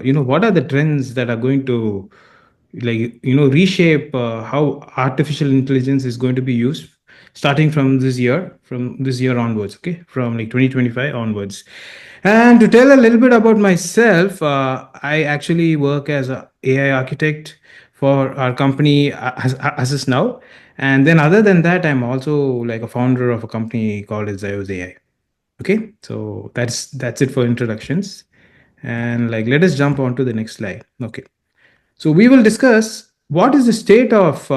what are the trends that are going to reshape how artificial intelligence is going to be used starting from this year onwards, okay, from like 2025 onwards. And to tell a little bit about myself, I actually work as a AI architect for our company as is now. And then other than that, I'm also like a founder of a company called ZEIOS AI. Okay, so that's it for introductions. And like let us jump on to the next slide. Okay, so we will discuss what is the state of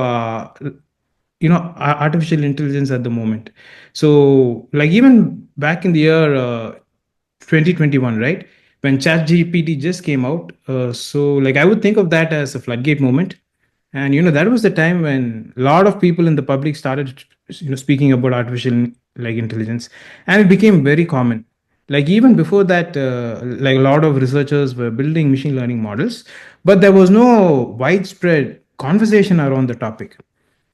artificial intelligence at the moment. So like even back in the year 2021, right, when ChatGPT just came out, so like I would think of that as a floodgate moment. And that was the time when a lot of people in the public started speaking about artificial like intelligence, and it became very common. Like even before that, like a lot of researchers were building machine learning models, but there was no widespread conversation around the topic.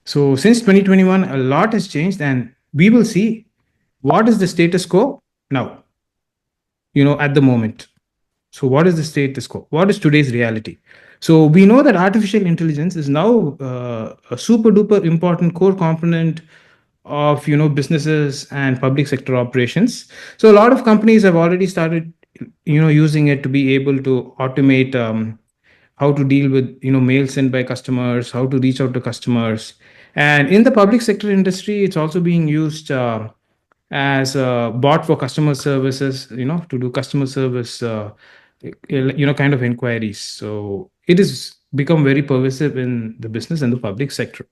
So since 2021, a lot has changed, and we will see what is the status quo now, at the moment. So, what is the status quo? What is today's reality? So, we know that artificial intelligence is now a super duper important core component of businesses and public sector operations. So, a lot of companies have already started using it to be able to automate how to deal with mails sent by customers, how to reach out to customers. And in the public sector industry, it's also being used as a bot for customer services, to do customer service kind of inquiries. So it has become very pervasive in the business and the public sector.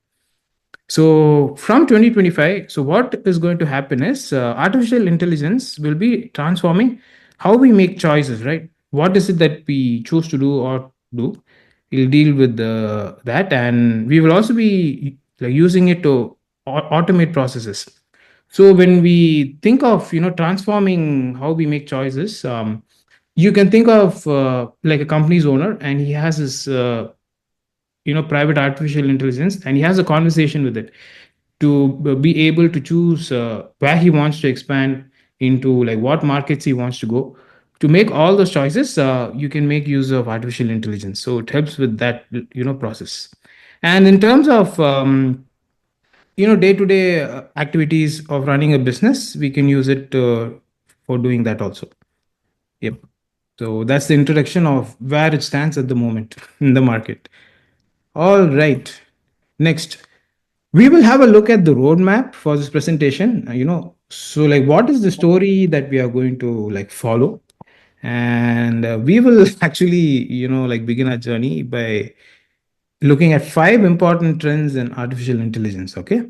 So from 2025, so what is going to happen is artificial intelligence will be transforming how we make choices, right? What is it that we choose to do or do? We'll deal with that, and we will also be like using it to automate processes. So when we think of transforming how we make choices, you can think of like a company's owner, and he has his private artificial intelligence, and he has a conversation with it to be able to choose where he wants to expand into, like what markets he wants to go. To make all those choices, you can make use of artificial intelligence, so it helps with that process. And in terms of day to day activities of running a business, we can use it for doing that also. Yep. So that's the introduction of where it stands at the moment in the market. All right. Next, we will have a look at the roadmap for this presentation. So like what is the story that we are going to like follow, and we will actually like begin our journey by looking at five important trends in artificial intelligence. Okay.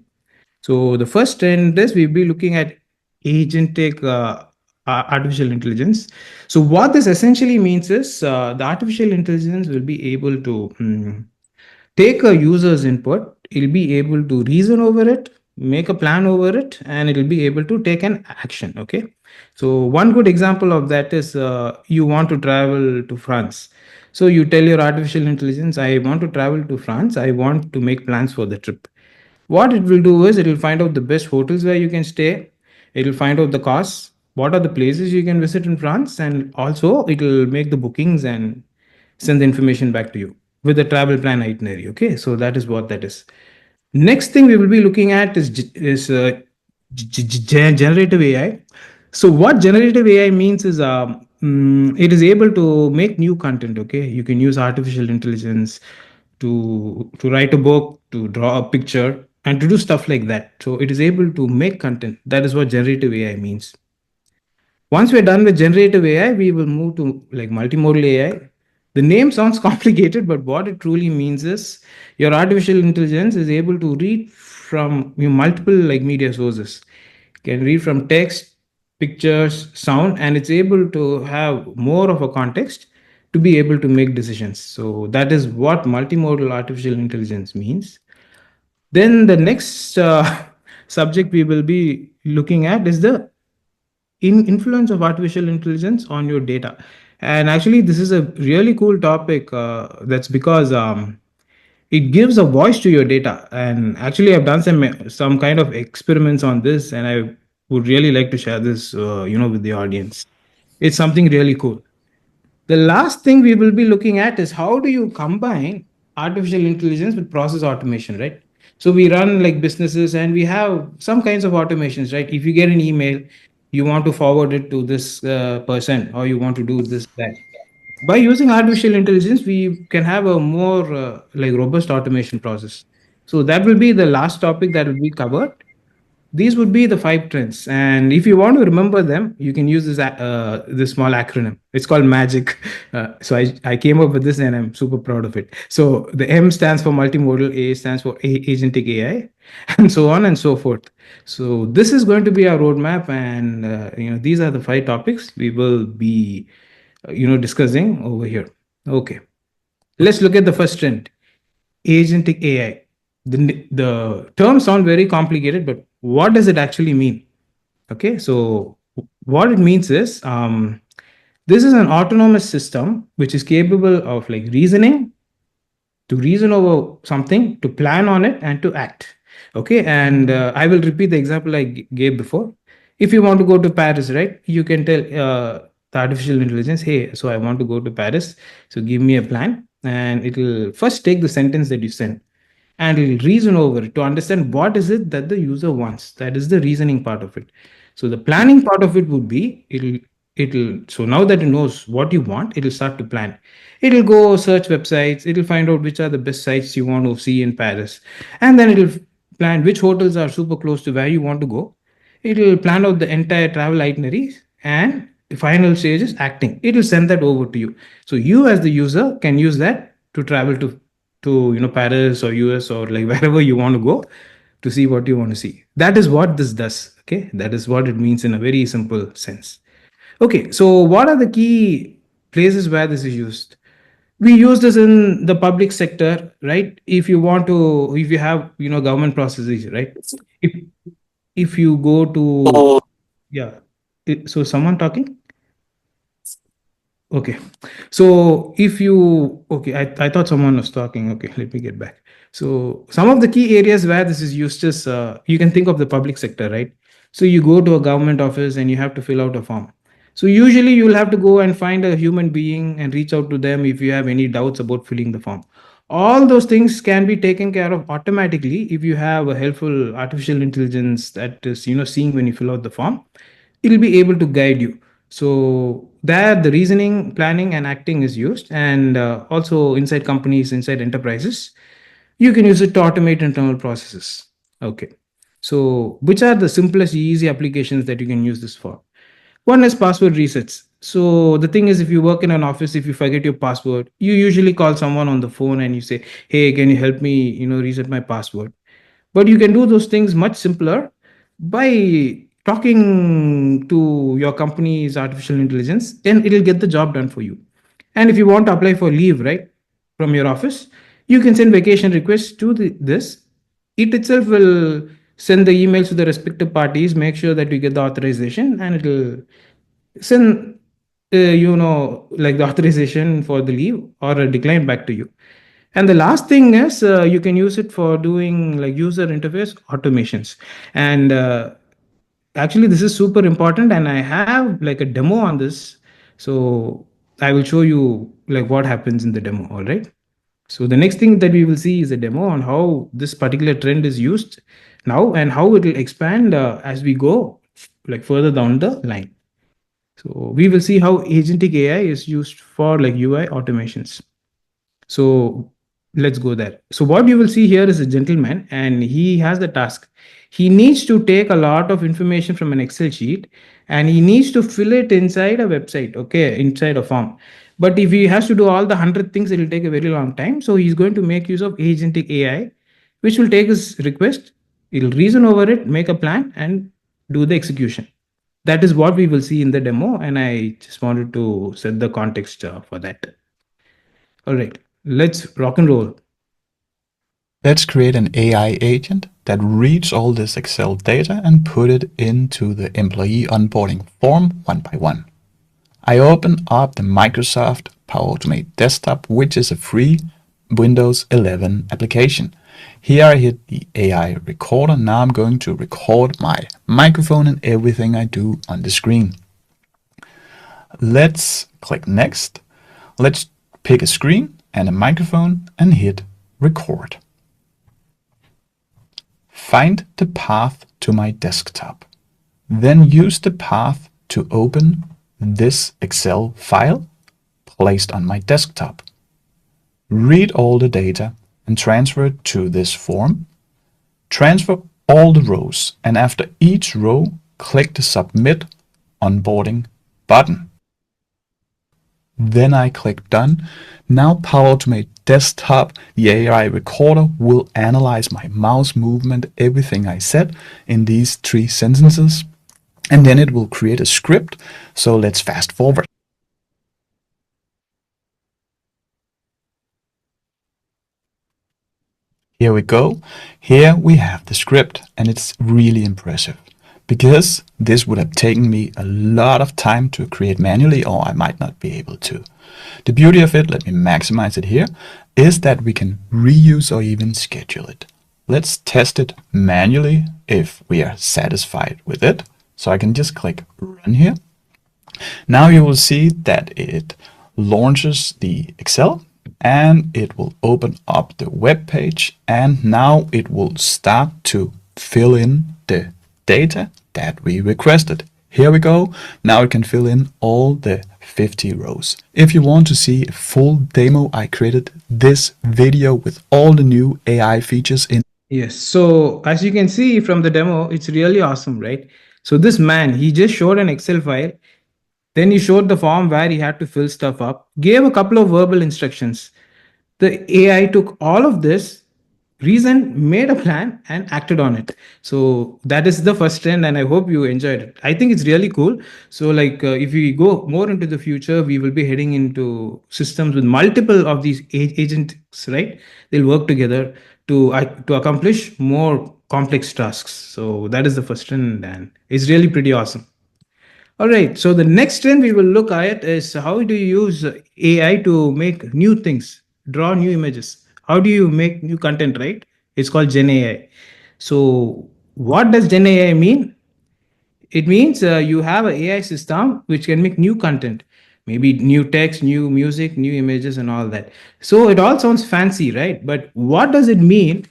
So the first trend is we'll be looking at agentic artificial intelligence. So what this essentially means is the artificial intelligence will be able to take a user's input, it'll be able to reason over it, make a plan over it, and it'll be able to take an action. Okay. So one good example of that is you want to travel to France. So you tell your artificial intelligence, I want to travel to France, I want to make plans for the trip. What it will do is it will find out the best hotels where you can stay. It will find out the costs, what are the places you can visit in France, and also it will make the bookings and send the information back to you with the travel plan itinerary. Okay, so that is what that is. Next thing we will be looking at is generative AI. So what generative AI means is it is able to make new content. Okay, you can use artificial intelligence to write a book, to draw a picture, and to do stuff like that. So it is able to make content. That is what generative AI means. Once we're done with generative AI, we will move to like multimodal AI. The name sounds complicated, but what it truly means is your artificial intelligence is able to read from multiple like media sources. It can read from text, pictures, sound, and it's able to have more of a context to be able to make decisions. So that is what multimodal artificial intelligence means. Then the next subject we will be looking at is the influence of artificial intelligence on your data. And actually this is a really cool topic. That's because it gives a voice to your data, and actually I've done some kind of experiments on this, and I would really like to share this with the audience. It's something really cool. The last thing we will be looking at is how do you combine artificial intelligence with process automation, right? So we run like businesses and we have some kinds of automations, right? If you get an email, you want to forward it to this person or you want to do this, that. By using artificial intelligence, we can have a more like robust automation process. So that will be the last topic that will be covered. These would be the five trends, and if you want to remember them, you can use this small acronym. It's called magic. So I came up with this and I'm super proud of it. So the M stands for multimodal, A stands for agentic AI, and so on and so forth. So this is going to be our roadmap, and these are the five topics we will be discussing over here. Okay, let's look at the first trend: agentic AI. The terms sound very complicated, but what does it actually mean? Okay, so what it means is this is an autonomous system which is capable of like reasoning, to reason over something, to plan on it, and to act. Okay, and I will repeat the example I gave before. If you want to go to Paris, right, you can tell the artificial intelligence, hey, so I want to go to Paris, so give me a plan, and it will first take the sentence that you send and it'll reason over it to understand what is it that the user wants. That is the reasoning part of it. So the planning part of it would be it'll so now that it knows what you want, it'll start to plan. It'll go search websites, it'll find out which are the best sites you want to see in Paris, and then it'll plan which hotels are super close to where you want to go. It'll plan out the entire travel itinerary, and the final stage is acting. It'll send that over to you. So you as the user can use that to travel to Paris or US or like wherever you want to go to see what you want to see. That is what this does. Okay, that is what it means in a very simple sense. Okay, so what are the key places where this is used? We use this in the public sector, right? If you have government processes, right? If if you go to, yeah. So someone talking. Okay. So if you, okay, I thought someone was talking. Okay, let me get back. So some of the key areas where this is used is you can think of the public sector, right? So you go to a government office and you have to fill out a form. So usually you will have to go and find a human being and reach out to them if you have any doubts about filling the form. All those things can be taken care of automatically if you have a helpful artificial intelligence that is seeing when you fill out the form. It'll be able to guide you. So there the reasoning, planning, and acting is used, and also inside companies, inside enterprises, you can use it to automate internal processes. Okay, so which are the simplest easy applications that you can use this for? One is password resets. So the thing is, if you work in an office, if you forget your password, you usually call someone on the phone and you say, hey, can you help me reset my password? But you can do those things much simpler by talking to your company's artificial intelligence, then it'll get the job done for you. And if you want to apply for leave, right, from your office, you can send vacation requests to this. It itself will send the emails to the respective parties, make sure that you get the authorization, and it'll send like the authorization for the leave or a decline back to you. And the last thing is you can use it for doing like user interface automations. And actually, this is super important, and I have like a demo on this. So I will show you like what happens in the demo. All right. So the next thing that we will see is a demo on how this particular trend is used now and how it will expand as we go like further down the line. So we will see how agentic AI is used for like UI automations. So let's go there. So what you will see here is a gentleman, and he has the task. He needs to take a lot of information from an Excel sheet and he needs to fill it inside a website, okay, inside a form. But if he has to do all the 100 things, it will take a very long time. So he's going to make use of agentic AI, which will take his request, it'll reason over it, make a plan, and do the execution. That is what we will see in the demo, and I just wanted to set the context for that. All right, let's rock and roll. Let's create an AI agent that reads all this Excel data and put it into the employee onboarding form one by one. I open up the Microsoft Power Automate desktop, which is a free Windows 11 application. Here I hit the AI recorder. Now I'm going to record my microphone and everything I do on the screen. Let's click next. Let's pick a screen and a microphone and hit record. Find the path to my desktop. Then use the path to open this Excel file placed on my desktop. Read all the data and transfer it to this form. Transfer all the rows, and after each row, click the Submit Onboarding button. Then I click Done. Now Power Automate Desktop, the AI recorder, will analyze my mouse movement, everything I said in these 3 sentences, and then it will create a script. So let's fast forward. Here we go. Here we have the script, and it's really impressive because this would have taken me a lot of time to create manually, or I might not be able to. The beauty of it, let me maximize it here, is that we can reuse or even schedule it. Let's test it manually if we are satisfied with it. So I can just click Run here. Now you will see that it launches the Excel, and it will open up the web page, and now it will start to fill in the data that we requested. Here we go. Now it can fill in all the 50 rows. If you want to see a full demo, I created this video with all the new AI features in. Yes. So as you can see from the demo, it's really awesome, right? So this man, he just showed an Excel file. Then he showed the form where he had to fill stuff up, gave a couple of verbal instructions. The AI took all of this, reasoned, made a plan, and acted on it. So that is the first trend, and I hope you enjoyed it. I think it's really cool. So, like, if we go more into the future, we will be heading into systems with multiple of these agents, right? They'll work together to accomplish more complex tasks. So that is the first trend, and it's really pretty awesome. All right. So the next trend we will look at is how do you use AI to make new things, draw new images? How do you make new content, right? It's called Gen AI. So what does Gen AI mean? It means you have an AI system which can make new content, maybe new text, new music, new images, and all that. So it all sounds fancy, right? But what does it mean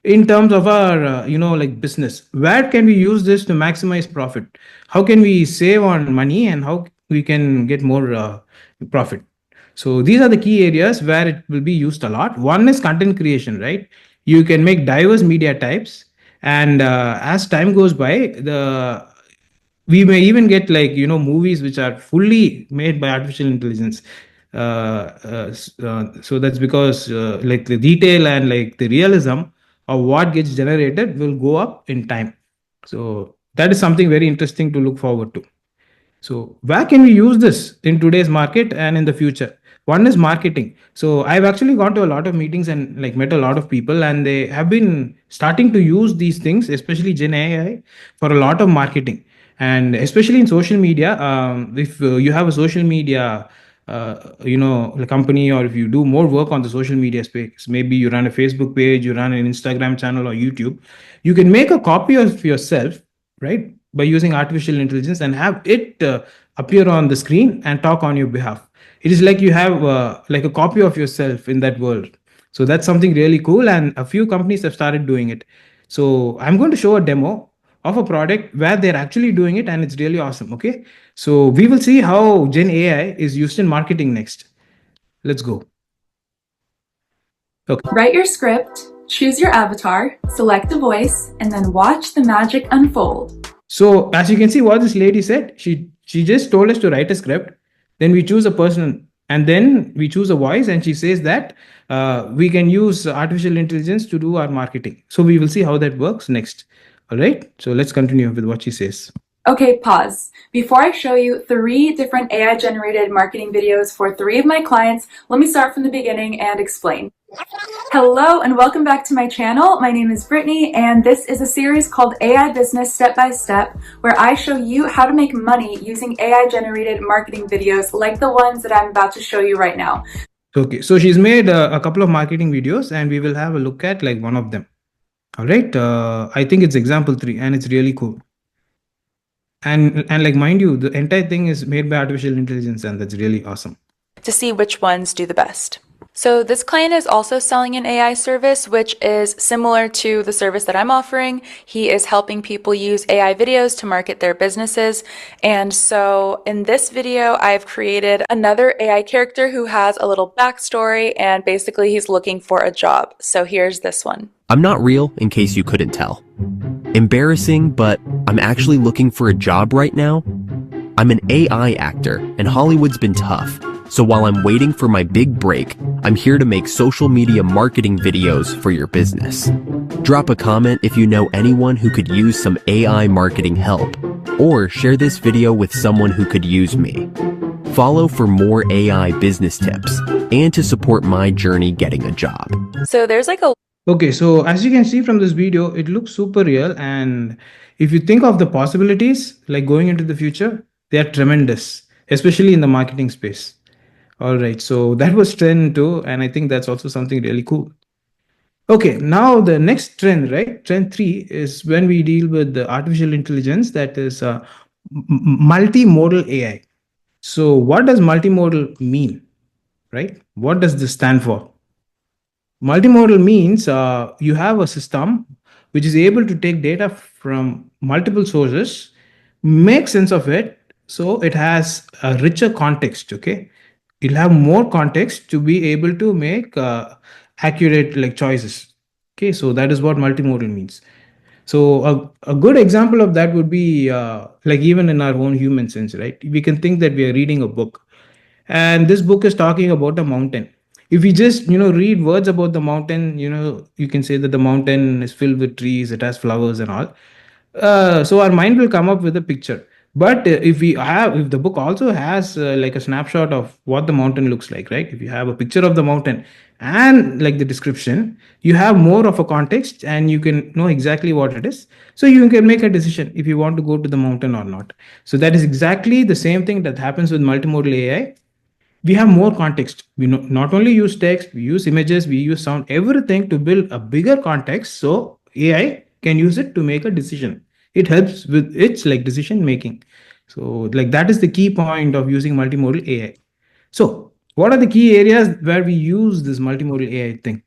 in terms of our, like business? Where can we use this to maximize profit? How can we save on money, and how we can get more profit? So these are the key areas where it will be used a lot. One is content creation, right? You can make diverse media types, and as time goes by, the we may even get, like, movies which are fully made by artificial intelligence. So that's because like the detail and like the realism of what gets generated will go up in time. So that is something very interesting to look forward to. So where can we use this in today's market and in the future? One is marketing. So I've actually gone to a lot of meetings and like met a lot of people, and they have been starting to use these things, especially Gen AI, for a lot of marketing, and especially in social media. If you have a social media, a company, or if you do more work on the social media space, maybe you run a Facebook page, you run an Instagram channel or YouTube, you can make a copy of yourself, right, by using artificial intelligence, and have it appear on the screen and talk on your behalf. It is like you have like a copy of yourself in that world. So that's something really cool, and a few companies have started doing it. So I'm going to show a demo of a product where they're actually doing it, and it's really awesome. Okay, so we will see how Gen AI is used in marketing next. Let's go. Okay. Write your script, choose your avatar, select the voice, and then watch the magic unfold. So as you can see, what this lady said, she just told us to write a script, then we choose a person, and then we choose a voice, and she says that we can use artificial intelligence to do our marketing. So we will see how that works next. All right. So let's continue with what she says. Okay, pause. Before I show you 3 different AI generated marketing videos for 3 of my clients, let me start from the beginning and explain. Hello and welcome back to my channel. My name is Brittany, and this is a series called AI Business Step by Step, where I show you how to make money using AI generated marketing videos like the ones that I'm about to show you right now. Okay, so she's made a couple of marketing videos, and we will have a look at like one of them. All right, I think it's example 3, and it's really cool. And like, mind you, the entire thing is made by artificial intelligence, and that's really awesome. to see which ones do the best. So this client is also selling an AI service, which is similar to the service that I'm offering. He is helping people use AI videos to market their businesses. And so in this video, I've created another AI character who has a little backstory, and basically he's looking for a job. So here's this one. I'm not real, in case you couldn't tell. Embarrassing, but I'm actually looking for a job right now. I'm an AI actor, and Hollywood's been tough. So while I'm waiting for my big break, I'm here to make social media marketing videos for your business. Drop a comment if you know anyone who could use some AI marketing help, or share this video with someone who could use me. Follow for more AI business tips and to support my journey getting a job. So there's like a Okay, so as you can see from this video, it looks super real. And if you think of the possibilities like going into the future, they are tremendous, especially in the marketing space. All right, so that was trend 2, and I think that's also something really cool. Okay, now the next trend, right? Trend 3 is when we deal with the artificial intelligence, that is multimodal AI. So what does multimodal mean, right? What does this stand for? Multimodal means you have a system which is able to take data from multiple sources, make sense of it, so it has a richer context. Okay, it'll have more context to be able to make accurate like choices. Okay, so that is what multimodal means. So a good example of that would be like even in our own human sense, right? We can think that we are reading a book, and this book is talking about a mountain. If we just read words about the mountain, you can say that the mountain is filled with trees, it has flowers and all. So our mind will come up with a picture. But if the book also has like a snapshot of what the mountain looks like, right? If you have a picture of the mountain and like the description, you have more of a context and you can know exactly what it is. So you can make a decision if you want to go to the mountain or not. So that is exactly the same thing that happens with multimodal AI. We have more context. We not only use text, we use images, we use sound, everything to build a bigger context, so AI can use it to make a decision. It helps with its like decision making. So like that is the key point of using multimodal AI. So what are the key areas where we use this multimodal AI thing?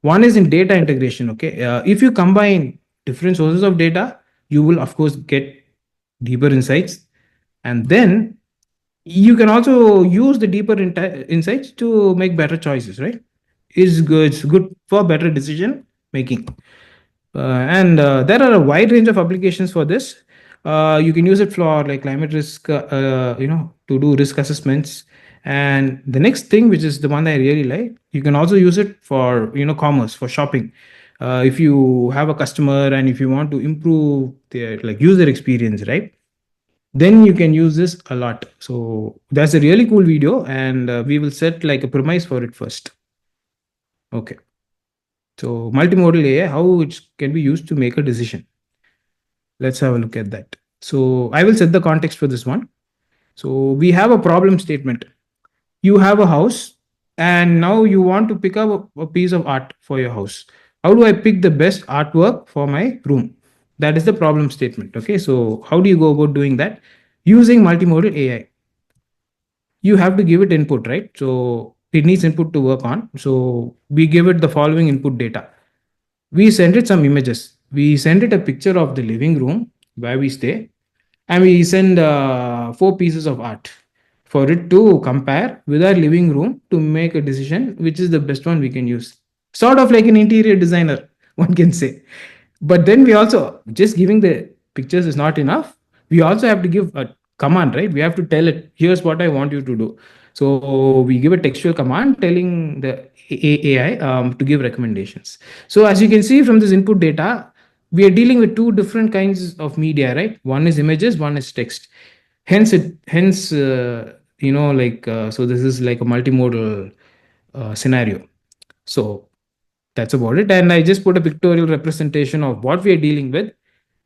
One is in data integration. Okay, if you combine different sources of data, you will of course get deeper insights, and then you can also use the deeper insights to make better choices, right? It's good for better decision making. And there are a wide range of applications for this. You can use it for like climate risk, to do risk assessments. And the next thing, which is the one I really like, you can also use it for commerce, for shopping. If you have a customer and if you want to improve their like user experience, right, then you can use this a lot. So that's a really cool video, and we will set like a premise for it first. Okay, so multimodal AI, how it can be used to make a decision. Let's have a look at that. So I will set the context for this one. So we have a problem statement. You have a house, and now you want to pick up a piece of art for your house. How do I pick the best artwork for my room? That is the problem statement. Okay, so how do you go about doing that? Using multimodal AI. You have to give it input, right? So it needs input to work on. So we give it the following input data. We send it some images. We send it a picture of the living room where we stay, and we send 4 pieces of art for it to compare with our living room to make a decision which is the best one we can use. Sort of like an interior designer, one can say. But then we also, just giving the pictures is not enough. We also have to give a command, right? We have to tell it, here's what I want you to do. So we give a textual command telling the AI to give recommendations. So as you can see from this input data, we are dealing with two different kinds of media, right? One is images, one is text. So this is like a multimodal scenario. So that's about it. And I just put a pictorial representation of what we are dealing with.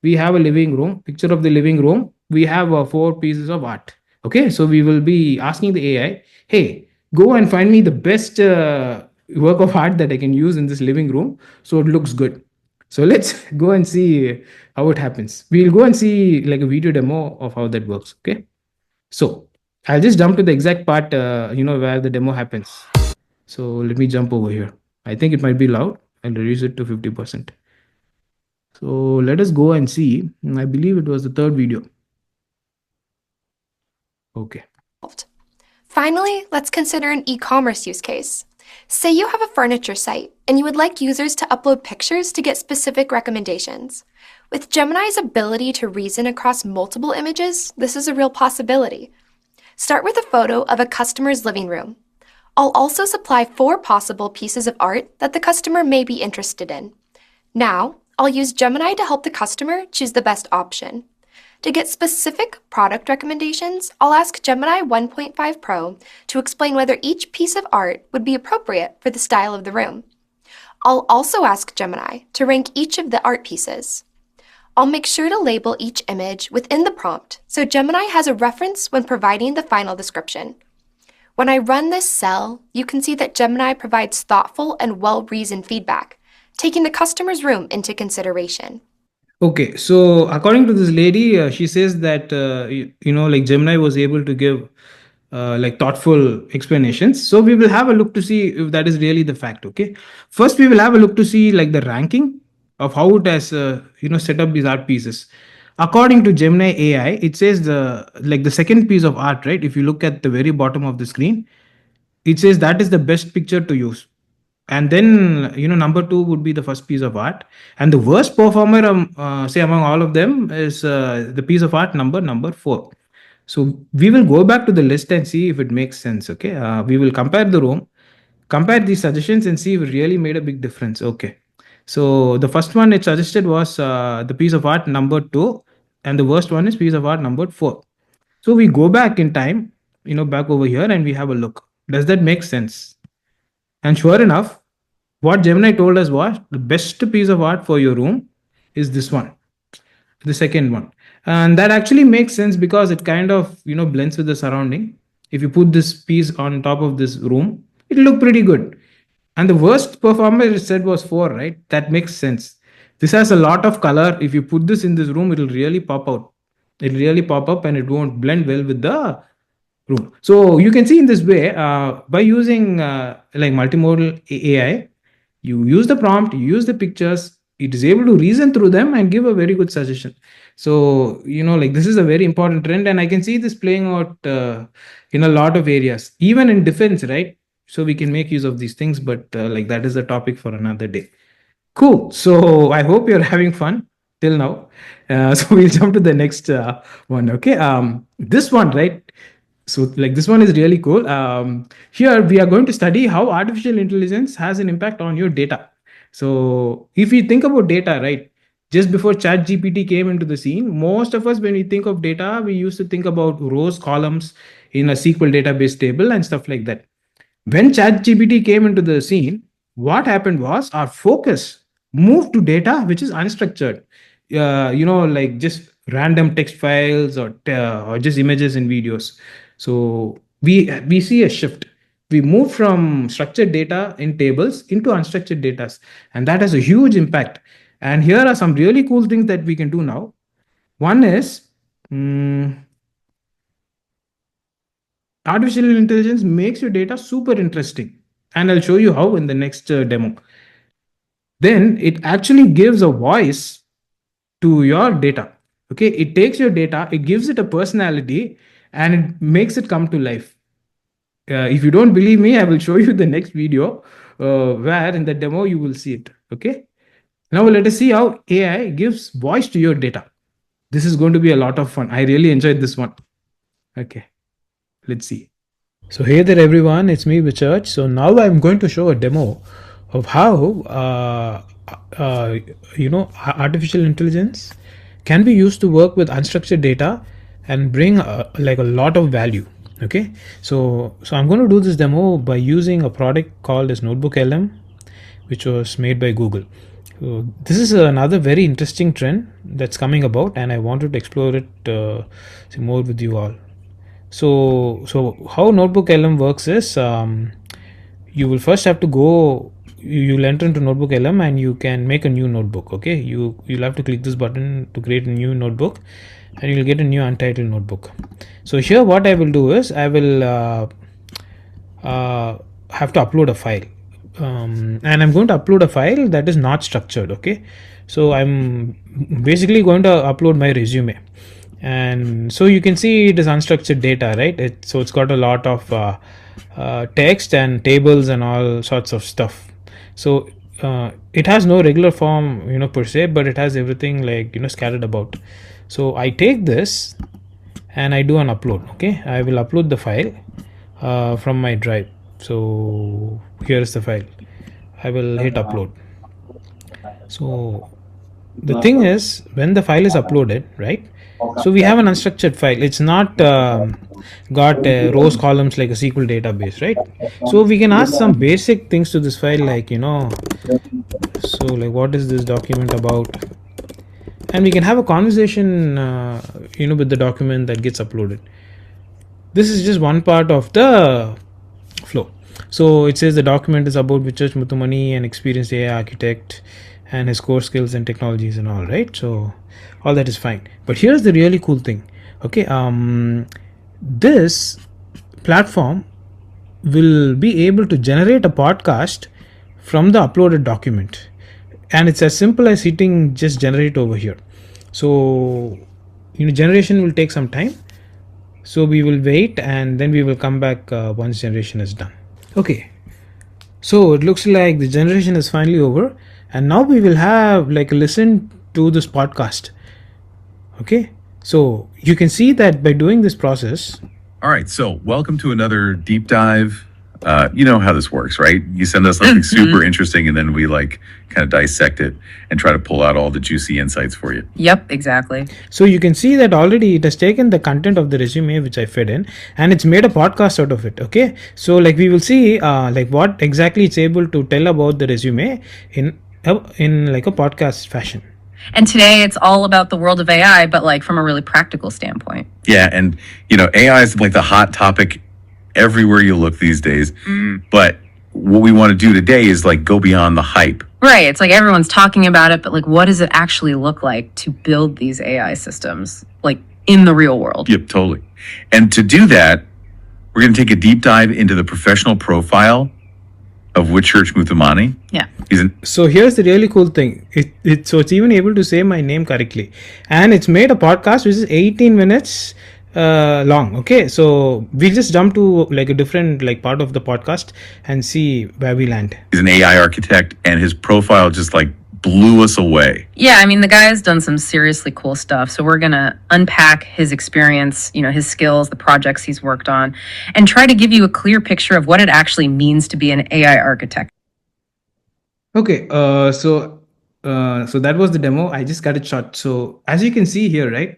We have a living room, picture of the living room. We have 4 pieces of art. Okay, so we will be asking the AI, hey, go and find me the best work of art that I can use in this living room so it looks good. So let's go and see how it happens. We'll go and see like a video demo of how that works. Okay, so I'll just jump to the exact part, where the demo happens. So let me jump over here. I think it might be loud. I'll reduce it to 50%. So let us go and see. I believe it was the third video. Okay. Finally, let's consider an e-commerce use case. Say you have a furniture site and you would like users to upload pictures to get specific recommendations. With Gemini's ability to reason across multiple images, this is a real possibility. Start with a photo of a customer's living room. I'll also supply 4 possible pieces of art that the customer may be interested in. Now, I'll use Gemini to help the customer choose the best option. To get specific product recommendations, I'll ask Gemini 1.5 Pro to explain whether each piece of art would be appropriate for the style of the room. I'll also ask Gemini to rank each of the art pieces. I'll make sure to label each image within the prompt so Gemini has a reference when providing the final description. When I run this cell, you can see that Gemini provides thoughtful and well-reasoned feedback, taking the customer's room into consideration. Okay, so according to this lady, she says that like Gemini was able to give like thoughtful explanations. So we will have a look to see if that is really the fact. Okay, first we will have a look to see like the ranking of how it has set up these art pieces. According to Gemini AI, it says the second piece of art, right? If you look at the very bottom of the screen, it says that is the best picture to use. And then number 2 would be the first piece of art, and the worst performer say among all of them is the piece of art number 4. So we will go back to the list and see if it makes sense. Okay, we will compare the room, compare these suggestions and see if it really made a big difference. Okay, so the first one it suggested was the piece of art number 2, and the worst one is piece of art number 4. So we go back in time, back over here, and we have a look. Does that make sense? And sure enough, what Gemini told us was the best piece of art for your room is this one, the second one. And that actually makes sense because it kind of, blends with the surrounding. If you put this piece on top of this room, it'll look pretty good. And the worst performer it said was 4, right? That makes sense. This has a lot of color. If you put this in this room, it'll really pop out. It'll really pop up and it won't blend well with the room. So you can see in this way, by using like multimodal AI, you use the prompt, you use the pictures, it is able to reason through them and give a very good suggestion. So like this is a very important trend, and I can see this playing out in a lot of areas, even in defense, right? So we can make use of these things, but like that is a topic for another day. Cool. So I hope you're having fun till now. So we'll jump to the next one. Okay. This one, right? So like this one is really cool. Here we are going to study how artificial intelligence has an impact on your data. So if you think about data, right, just before ChatGPT came into the scene, most of us, when we think of data, we used to think about rows, columns in a SQL database table and stuff like that. When ChatGPT came into the scene, what happened was our focus moved to data which is unstructured, like just random text files or just images and videos. So we see a shift. We move from structured data in tables into unstructured data, and that has a huge impact. And here are some really cool things that we can do now. One is artificial intelligence makes your data super interesting, and I'll show you how in the next demo. Then it actually gives a voice to your data. Okay, it takes your data, it gives it a personality, and it makes it come to life. If you don't believe me, I will show you the next video where in the demo you will see it. Okay, now let us see how AI gives voice to your data. This is going to be a lot of fun. I really enjoyed this one. Okay, let's see. So hey there everyone, it's me Vichurch. So now I'm going to show a demo of how artificial intelligence can be used to work with unstructured data and bring like a lot of value. Okay, so I'm going to do this demo by using a product called as Notebook LM, which was made by Google. So this is another very interesting trend that's coming about, and I wanted to explore it more with you all. So how Notebook LM works is you will first have to go you'll enter into notebook LM and you can make a new notebook. Okay, you'll have to click this button to create a new notebook, and you'll get a new untitled notebook. So here what I will do is I will have to upload a file, and I'm going to upload a file that is not structured. Okay, so I'm basically going to upload my resume, and so you can see it is unstructured data, right? So it's got a lot of text and tables and all sorts of stuff. So it has no regular form, per se, but it has everything like scattered about. So I take this and I do an upload. Okay, I will upload the file from my drive. So here is the file. I will hit upload. So the thing is, when the file is uploaded, right? So we have an unstructured file. It's not got rows, columns like a SQL database, right? So we can ask some basic things to this file, like so like what is this document about, and we can have a conversation with the document that gets uploaded. This is just one part of the flow. So it says the document is about Vichurch Muthumani, an experienced AI architect, and his core skills and technologies and all, right? So all that is fine, but here's the really cool thing. Okay, this platform will be able to generate a podcast from the uploaded document, and it's as simple as hitting just generate over here. So generation will take some time, so we will wait and then we will come back once generation is done. Okay, so it looks like the generation is finally over, and now we will have like a listen to this podcast. Okay, so you can see that by doing this process. All right, so welcome to another deep dive. You know how this works, right? You send us something super interesting, and then we like kind of dissect it and try to pull out all the juicy insights for you. Yep, exactly. So you can see that already it has taken the content of the resume which I fed in, and it's made a podcast out of it. Okay, so like we will see like what exactly it's able to tell about the resume in like a podcast fashion. And today it's all about the world of AI, but like from a really practical standpoint. Yeah, and AI is like the hot topic everywhere you look these days. But what we want to do today is like go beyond the hype. Right. It's like everyone's talking about it, but like what does it actually look like to build these AI systems like in the real world? Yep, totally. And to do that, we're going to take a deep dive into the professional profile of Vichurch Muthumani. Yeah. So here's the really cool thing. So it's even able to say my name correctly, and it's made a podcast which is 18 minutes long. Okay, so we'll just jump to like a different like part of the podcast and see where we land. He's an AI architect, and his profile just like blew us away. Yeah, I mean, the guy has done some seriously cool stuff. So we're going to unpack his experience, his skills, the projects he's worked on, and try to give you a clear picture of what it actually means to be an AI architect. Okay, so that was the demo. I just cut it short. So as you can see here, right,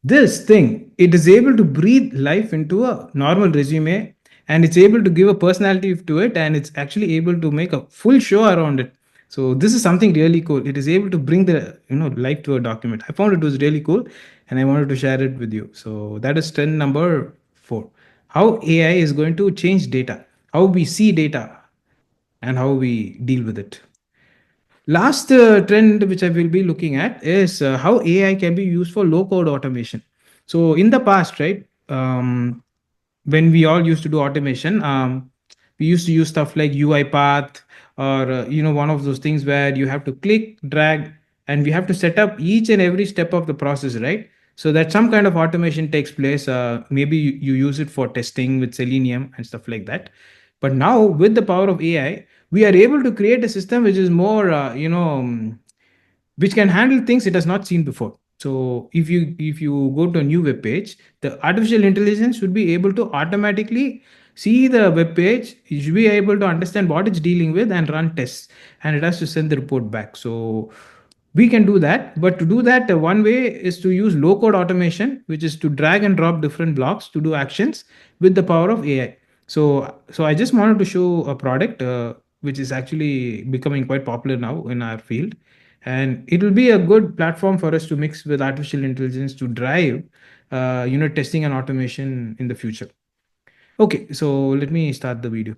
this thing, it is able to breathe life into a normal resume, and it's able to give a personality to it, and it's actually able to make a full show around it. So this is something really cool. It is able to bring the life to a document. I found it was really cool, and I wanted to share it with you. So that is trend number 4. How AI is going to change data, how we see data, and how we deal with it. Last trend which I will be looking at is how AI can be used for low code automation. So in the past, right, when we all used to do automation, we used to use stuff like UiPath, or one of those things where you have to click, drag, and we have to set up each and every step of the process, right? So that some kind of automation takes place. Maybe you use it for testing with Selenium and stuff like that. But now with the power of AI, we are able to create a system which is more, which can handle things it has not seen before. So if you go to a new web page, the artificial intelligence should be able to automatically see the web page. It should be able to understand what it's dealing with and run tests, and it has to send the report back. So we can do that, but to do that, one way is to use low code automation, which is to drag and drop different blocks to do actions with the power of AI. So I just wanted to show a product which is actually becoming quite popular now in our field, and it will be a good platform for us to mix with artificial intelligence to drive testing and automation in the future. Okay, so let me start the video.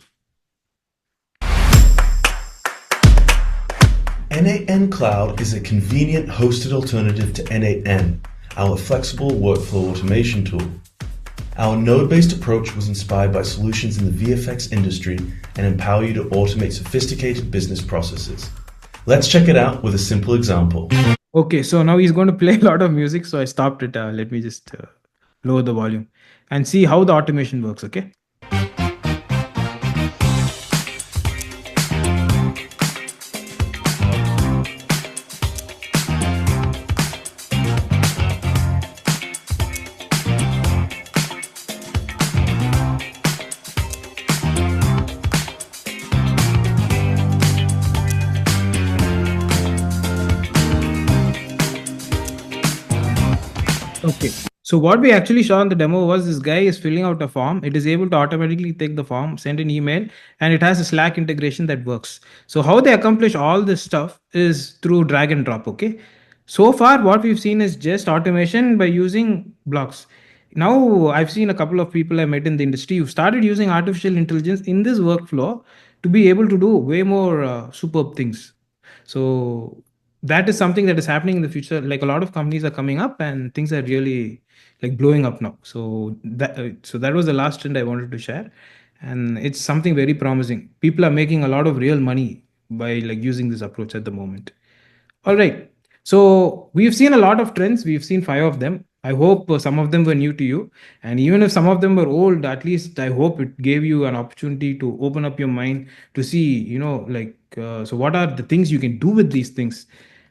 N8N Cloud is a convenient hosted alternative to N8N, our flexible workflow automation tool. Our node-based approach was inspired by solutions in the VFX industry and empower you to automate sophisticated business processes. Let's check it out with a simple example. Okay, so now he's going to play a lot of music, so I stopped it. Let me just lower the volume and see how the automation works, okay? Okay. So what we actually saw in the demo was this guy is filling out a form. It is able to automatically take the form, send an email, and it has a Slack integration that works. So how they accomplish all this stuff is through drag and drop. Okay. So far, what we've seen is just automation by using blocks. Now, I've seen a couple of people I met in the industry who started using artificial intelligence in this workflow to be able to do way more superb things. So that is something that is happening in the future. Like a lot of companies are coming up and things are really like blowing up now. So that was the last trend I wanted to share, and it's something very promising. People are making a lot of real money by like using this approach at the moment. All right. So we've seen a lot of trends. We've seen 5 of them. I hope some of them were new to you. And even if some of them were old, at least I hope it gave you an opportunity to open up your mind to see, so what are the things you can do with these things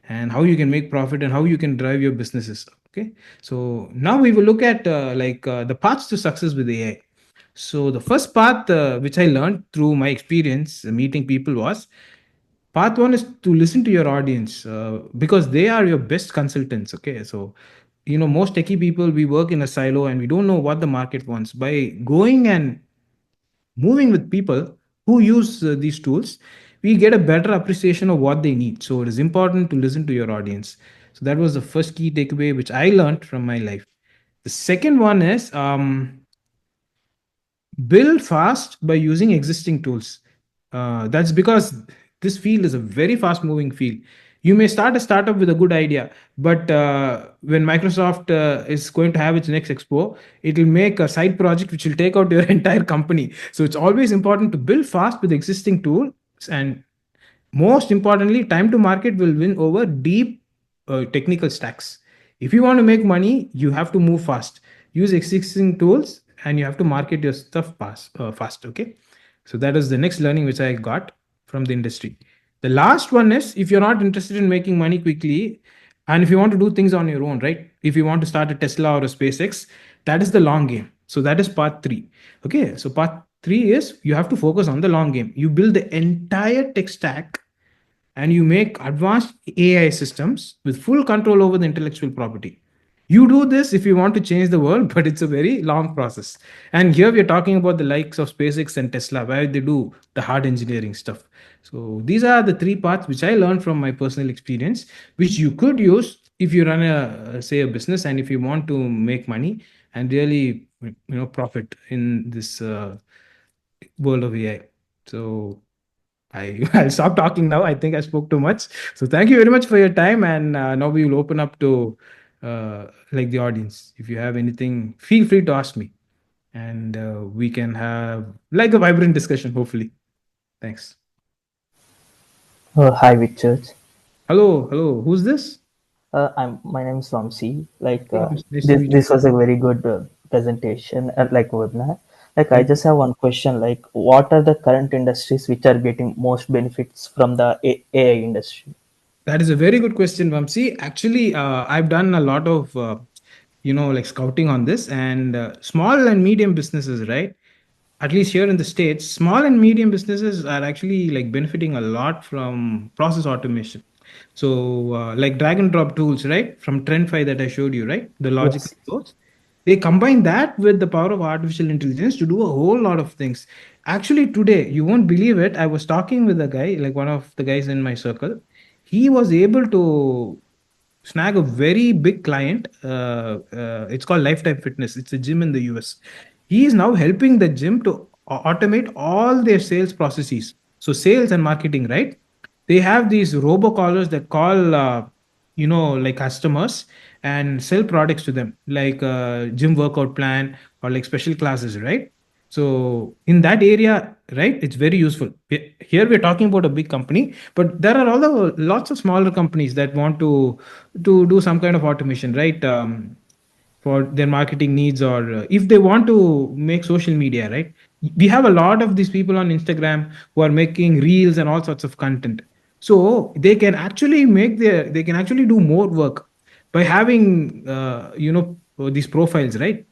and how you can make profit and how you can drive your businesses. Okay. So now we will look at the paths to success with AI. So the first path which I learned through my experience meeting people was path one is to listen to your audience because they are your best consultants. Okay, so most techie people, we work in a silo and we don't know what the market wants. By going and moving with people who use these tools, we get a better appreciation of what they need. So it is important to listen to your audience. So that was the first key takeaway which I learned from my life. The second one is build fast by using existing tools. That's because this field is a very fast moving field. You may start a startup with a good idea, but when Microsoft is going to have its next expo, it will make a side project which will take out your entire company. So it's always important to build fast with existing tools, and most importantly, time to market will win over deep technical stacks. If you want to make money, you have to move fast, use existing tools, and you have to market your stuff fast. Okay. So that is the next learning which I got from the industry. The last one is if you're not interested in making money quickly, and if you want to do things on your own, right? If you want to start a Tesla or a SpaceX, that is the long game. So that is part three. Okay. So part three is you have to focus on the long game. You build the entire tech stack and you make advanced AI systems with full control over the intellectual property. You do this if you want to change the world, but it's a very long process. And here we're talking about the likes of SpaceX and Tesla, where they do the hard engineering stuff. So these are the three paths which I learned from my personal experience, which you could use if you run a business and if you want to make money and really profit in this world of AI. So I'll stop talking now. I think I spoke too much. So thank you very much for your time. And now we will open up to the audience. If you have anything, feel free to ask me, and we can have like a vibrant discussion. Hopefully, thanks. Hi, Richard. Hello. Who's this? My name is Vamsi. Nice to meet you. This was a very good presentation, like webinar. I just have one question. What are the current industries which are getting most benefits from the AI industry? That is a very good question, Vamsi. Actually, I've done a lot of scouting on this, and small and medium businesses, right? At least here in the States, small and medium businesses are actually like benefiting a lot from process automation. So like drag and drop tools, right? From Trend5 that I showed you, right? The logical Yes. tools. They combine that with the power of artificial intelligence to do a whole lot of things. Actually, today, you won't believe it. I was talking with a guy, like one of the guys in my circle. He was able to snag a very big client. It's called Lifetime Fitness. It's a gym in the US. He is now helping the gym to automate all their sales processes. So sales and marketing, right? They have these robocallers that call like customers and sell products to them, like gym workout plan or like special classes, right? So in that area, right, it's very useful. Here we're talking about a big company, but there are other lots of smaller companies that want to do some kind of automation, right? For their marketing needs, or if they want to make social media, right? We have a lot of these people on Instagram who are making reels and all sorts of content. So they can actually do more work by having these profiles, right?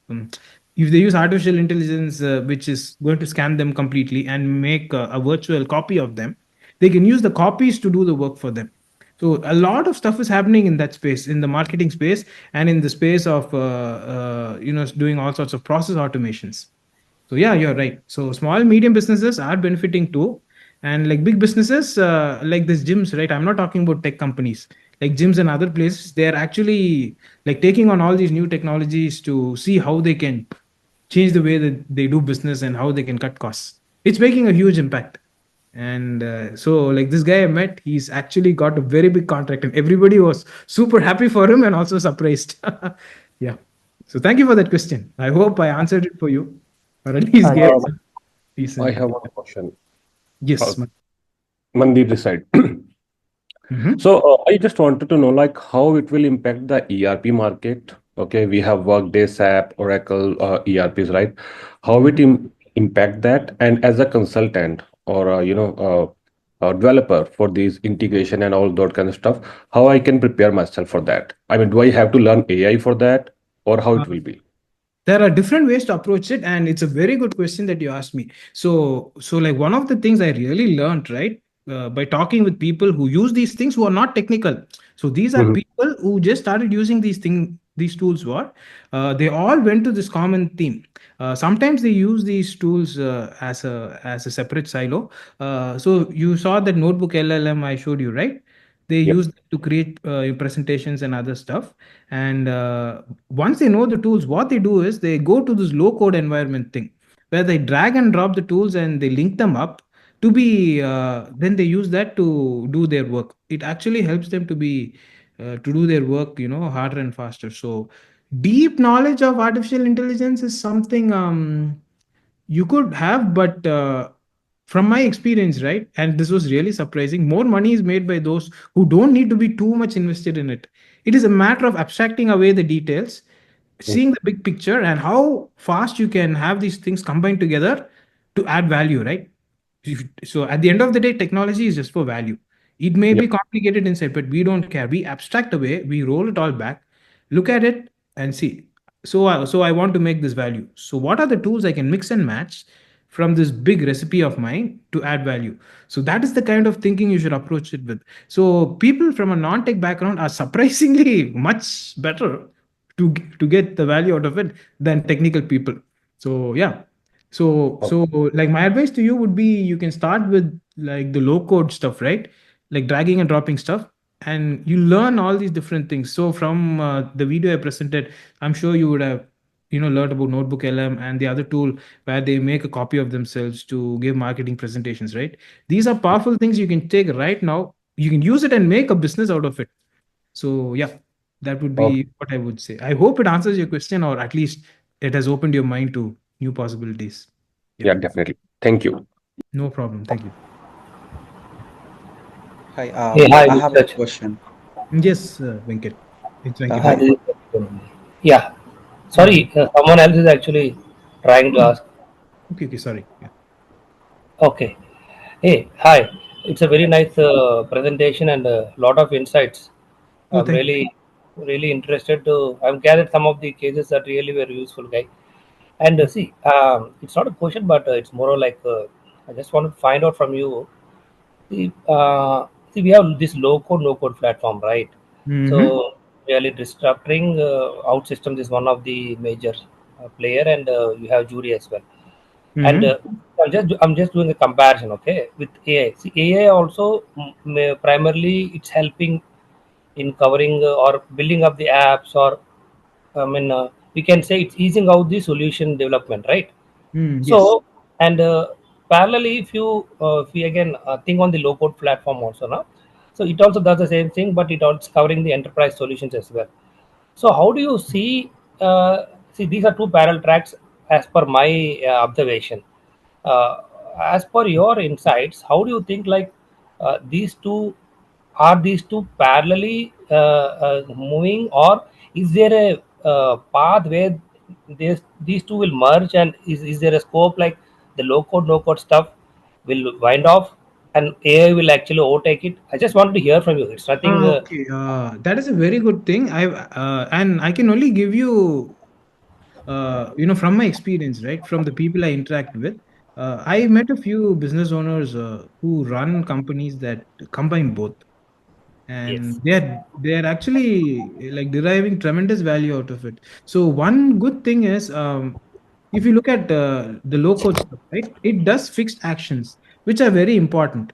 Um, if they use artificial intelligence, which is going to scan them completely and make a virtual copy of them, they can use the copies to do the work for them. So a lot of stuff is happening in that space, in the marketing space, and in the space of doing all sorts of process automations. So yeah, you're right. So small medium businesses are benefiting too, and like big businesses, like this gyms, right? I'm not talking about tech companies. Like gyms and other places, they are actually like taking on all these new technologies to see how they can change the way that they do business and how they can cut costs. It's making a huge impact. And so like this guy I met, he's actually got a very big contract, and everybody was super happy for him and also surprised. Yeah. So thank you for that question. I hope I answered it for you, or at least gave Yes. Um, some I decent. have one question. Uh, Yes. Mandeep this side. Mhm. So I just wanted to know like how it will impact the ERP market. Okay, we have Workday, SAP, Oracle, ERPs, right? How it impact that, and as a consultant or a developer for these integration and all that kind of stuff, how I can prepare myself for that? I mean, do I have to learn AI for that, or how it will be? There are different ways to approach it, and it's a very good question that you asked me. So like one of the things I really learned, right, by talking with people who use these things who are not technical. So these are Mhm. people who just started using these tools. What they all went to this common theme. Sometimes they use these tools as a separate silo. So you saw that notebook LLM I showed you, right? They Yep. use that to create presentations and other stuff. And once they know the tools, what they do is they go to this low code environment thing, where they drag and drop the tools and they link them up to be then they use that to do their work. It actually helps them to do their work, harder and faster. So deep knowledge of artificial intelligence is something you could have, but from my experience, right, and this was really surprising, more money is made by those who don't need to be too much invested in it. It is a matter of abstracting away the details, Mm. seeing the big picture, and how fast you can have these things combined together to add value, right? So at the end of the day, technology is just for value. It may be Yep. complicated inside, but we don't care. We abstract away, we roll it all back, look at it, and see. So I want to make this value. So what are the tools I can mix and match from this big recipe of mine to add value? So that is the kind of thinking you should approach it with. So people from a non-tech background are surprisingly much better to get the value out of it than technical people. So yeah. So like my advice to you would be, you can start with like the low code stuff, right? Like dragging and dropping stuff, and you learn all these different things. So from the video I presented, I'm sure you would have learned about notebook LM and the other tool where they make a copy of themselves to give marketing presentations, right? These are powerful things you can take right now. You can use it and make a business out of it. So yeah, that would Okay. be what I would say. I hope it answers your question, or at least it has opened your mind to new possibilities. Yeah, Yeah, definitely. Thank you. no problem. Thank you. Hi, Hey, hi, I this is have a Sachin. question. Yes, Venkat. It's Venkat Hi, here. Hi. this is Sachin. Yeah, Hmm. sorry, someone else is actually trying to Oh, ask. okay, okay. Sorry. Yeah. Okay. Hey, hi. It's a very nice presentation and a lot of insights. Oh, I'm thank you. really interested to. I've gathered some of the cases that really were useful, guy. And Hmm. see, it's not a question, but it's more like I just want to find out from you. See, we have this low code, no code platform, right? Mm-hmm. So really disrupting out systems is one of the major player, and you have jury as well. And Mm-hmm. I'm just doing a comparison, okay, with AI. See, AI also primarily it's helping in covering or building up the apps, or we can say it's easing out the solution development, right? Mm, yes. So, and parallelly, if you again think on the low code platform also now, so it also does the same thing, but it also covering the enterprise solutions as well. So how do you see? See, these are two parallel tracks as per my observation. Uh, as per your insights, how do you think like these two are these two parallelly moving, or is there a path where these two will merge, and is there a scope like the low code no code stuff will wind off and AI will actually overtake it? I just wanted to hear from you. It's nothing. Okay, that is a very good thing. And I can only give you, from my experience, right, from the people I interact with. I met a few business owners who run companies that combine both, Yes. and they're actually like deriving tremendous value out of it. So one good thing is, if you look at the low code stuff, right, it does fixed actions which are very important.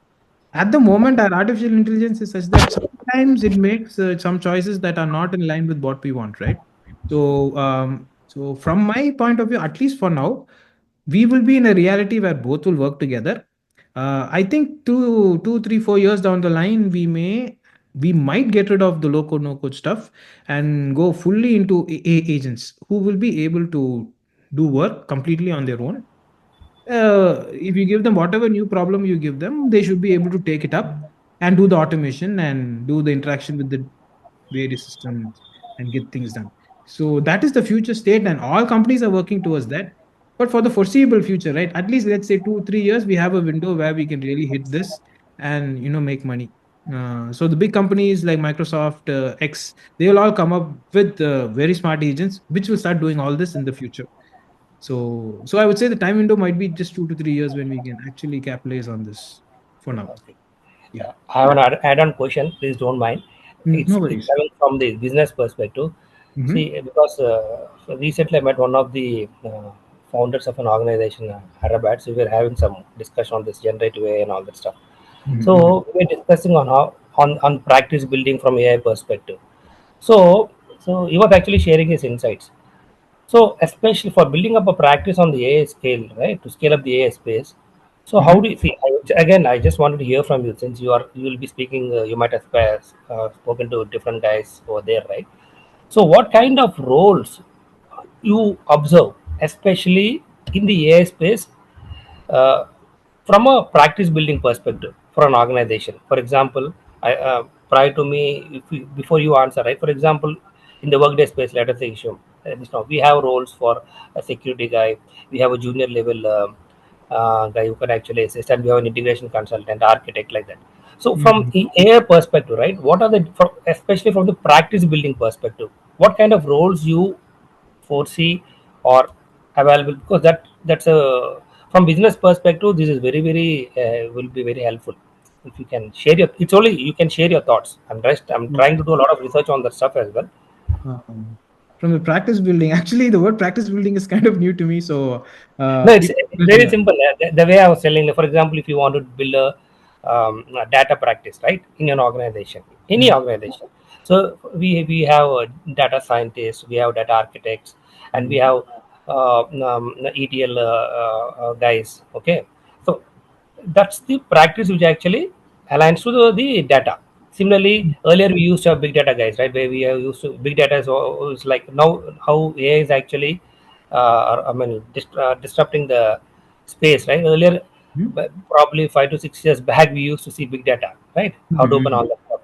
At the moment, our artificial intelligence is such that sometimes it makes some choices that are not in line with what we want, right? So from my point of view, at least for now, we will be in a reality where both will work together. I think 2, 3, 4 years down the line, we might get rid of the low code no code stuff and go fully into agents who will be able to do work completely on their own. If you give them whatever new problem you give them, they should be able to take it up and do the automation and do the interaction with the various systems and get things done. So that is the future state, and all companies are working towards that. But for the foreseeable future, right, at least let's say 2, 3 years, we have a window where we can really hit this and make money. So the big companies like Microsoft, X, they will all come up with very smart agents which will start doing all this in the future. So I would say the time window might be just 2 to 3 years when we can actually capitalize on this for now. Okay. Yeah. I have an add-on question. Please don't mind. No It's worries. coming from the business perspective. Mm-hmm. See, because so recently I met one of the founders of an organization, Hyderabad. So we were having some discussion on this generative AI and all that stuff. Mm-hmm. So we were discussing on how on practice building from AI perspective. So he was actually sharing his insights. So especially for building up a practice on the AI scale, right, to scale up the AI space. So how Mm-hmm. do you see? Again, I just wanted to hear from you since you will be speaking. You might have spoken to different guys over there, right? So what kind of roles you observe, especially in the AI space, uh, from a practice building perspective for an organization? For example, prior to me, before you answer, right? For example, in the workday space, let us say issue, we have roles for a security guy, we have a junior level guy who can actually assist, and we have an integration consultant, architect, like that. So from Mm-hmm. the AI perspective, right, what are especially from the practice building perspective, what kind of roles you foresee or available? Because that's a, from business perspective, this is very will be very helpful if you can share your, it's only you can share your thoughts. I'm trying to do a lot of research on that stuff as well. Um, from the practice building, actually, the word practice building is kind of new to me. So, No, if it's very simple. The way I was telling, for example, if you want to build a data practice, right, in an organization, any Mhm. organization. So we have data scientists, we have data architects, and we Mhm. have ETL guys. Okay, so that's the practice which actually aligns to the data. Similarly, earlier we used to have big data guys, right? Where we have used to big data is like now how AI is actually, I mean, disrupting the space, right? Earlier, probably 5 to 6 years back, we used to see big data, right? How to open Mhm. all that stuff.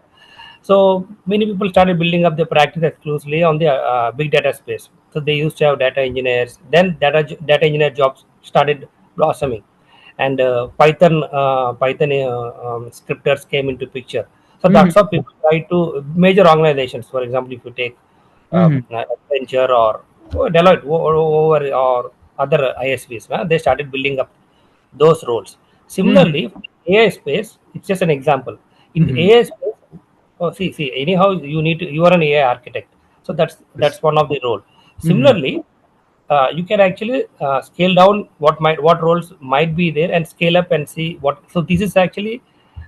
So many people started building up their practice exclusively on the big data space. So they used to have data engineers. Then data engineer jobs started blossoming, and Python scripters came into picture. So Mhm. that's how people try to major organizations. For example, if you take Mhm. Accenture or Deloitte or other ISVs, they started building up those roles. Mhm. Similarly, AI space, it's just an example. In the Mhm. AI space, oh, see, anyhow, you are an AI architect, so Yes. that's one of the role. Mhm. Similarly, you can actually scale down what roles might be there and scale up and see what. So this is actually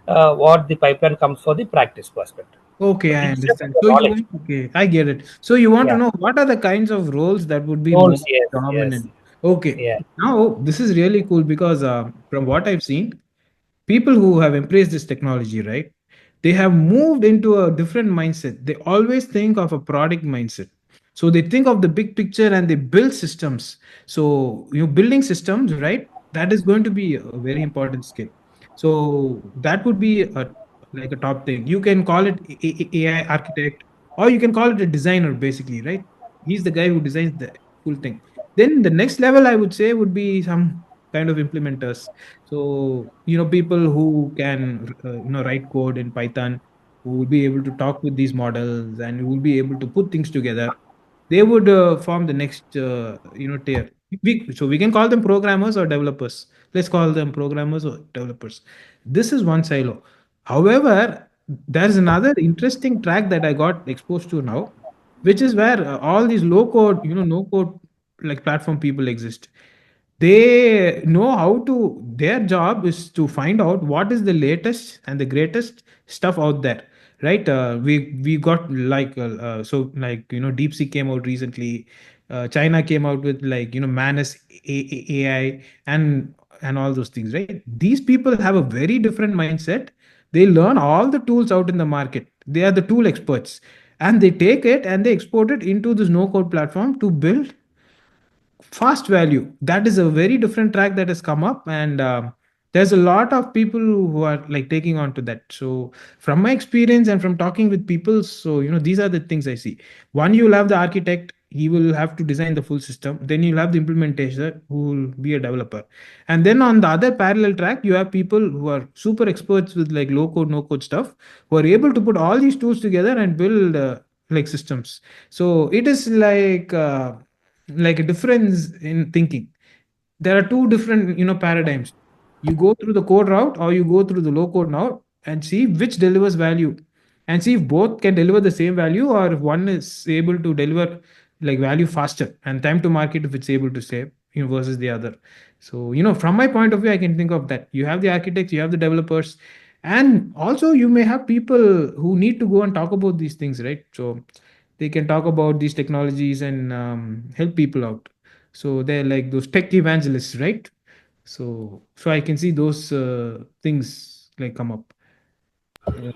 what the pipeline comes for the practice perspective. Okay, So I it's just understand. the So you knowledge. want, okay, I get it. So you want to Yeah, know what are the kinds of roles that would be more roles. Yes, yes. dominant. Okay. Yeah. Now, this is really cool because from what I've seen, people who have embraced this technology, right? They have moved into a different mindset. They always think of a product mindset. So they think of the big picture and they build systems. So you building systems, right? That is going to be a very important skill. So that would be like a top thing. You can call it AI architect, or you can call it a designer, basically, right? He's the guy who designs the full thing. Then the next level, I would say, would be some kind of implementers. So people who can write code in Python, who will be able to talk with these models and who will be able to put things together. They would form the next tier. So we can call them programmers or developers. Let's call them programmers or developers. This is one silo. However, there's another interesting track that I got exposed to now, which is where all these low code, no code like platform people exist. They know how to, their job is to find out what is the latest and the greatest stuff out there, right? We got like so like DeepSeek came out recently. China came out with like Manus AI and all those things, right? These people have a very different mindset. They learn all the tools out in the market. They are the tool experts, and they take it and they export it into this no code platform to build fast value. That is a very different track that has come up, and there's a lot of people who are like taking on to that. So from my experience and from talking with people, so these are the things I see. One, you'll have the architect, he will have to design the full system. Then you'll have the implementer who will be a developer, and then on the other parallel track you have people who are super experts with like low code no code stuff, who are able to put all these tools together and build like systems. So it is like a difference in thinking. There are two different paradigms. You go through the code route or you go through the low code route and see which delivers value, and see if both can deliver the same value, or if one is able to deliver like value faster and time to market if it's able to save versus the other. So from my point of view, I can think of that. You have the architects, you have the developers, and also you may have people who need to go and talk about these things, right? So they can talk about these technologies and help people out. So they're like those tech evangelists, right? So I can see those things like come up.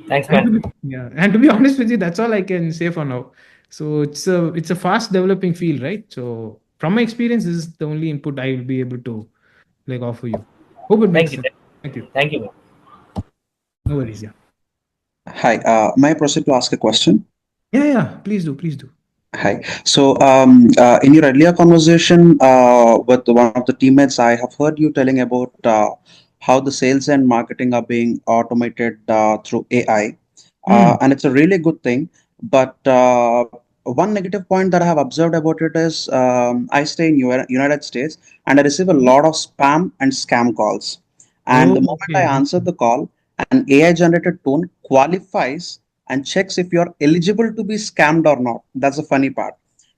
Thanks, And to man. be, yeah, and to be honest with you, that's all I can say for now. So it's a fast developing field, right? So from my experience, this is the only input I will be able to like offer you. Hope it Thank makes you. sense. Thank you. Thank you, man. No worries. Yeah. Hi, may I proceed to ask a question? Yeah. Yeah. Please do. Please do. Hi. So, in your earlier conversation with one of the teammates, I have heard you telling about how the sales and marketing are being automated through AI, Hmm. and it's a really good thing. But one negative point that I have observed about it is I stay in United States and I receive a lot of spam and scam calls. And Oh, the moment I okay. answer the call, an AI generated tone qualifies and checks if you're eligible to be scammed or not. That's the funny part.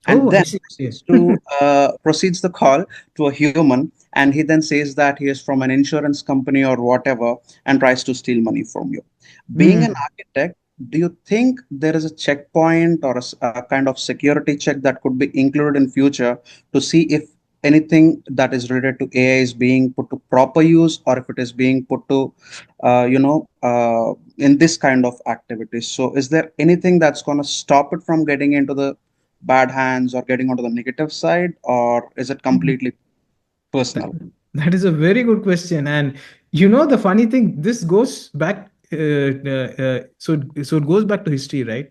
And Oh, then I see. Okay. proceeds the call to a human, and he then says that he is from an insurance company or whatever, and tries to steal money from you. Being an Hmm. architect, do you think there is a checkpoint or a kind of security check that could be included in future to see if anything that is related to AI is being put to proper use, or if it is being put to in this kind of activities? So is there anything that's going to stop it from getting into the bad hands or getting onto the negative side, or is it completely That, personal? that is a very good question. And the funny thing, this goes back. So it goes back to history, right?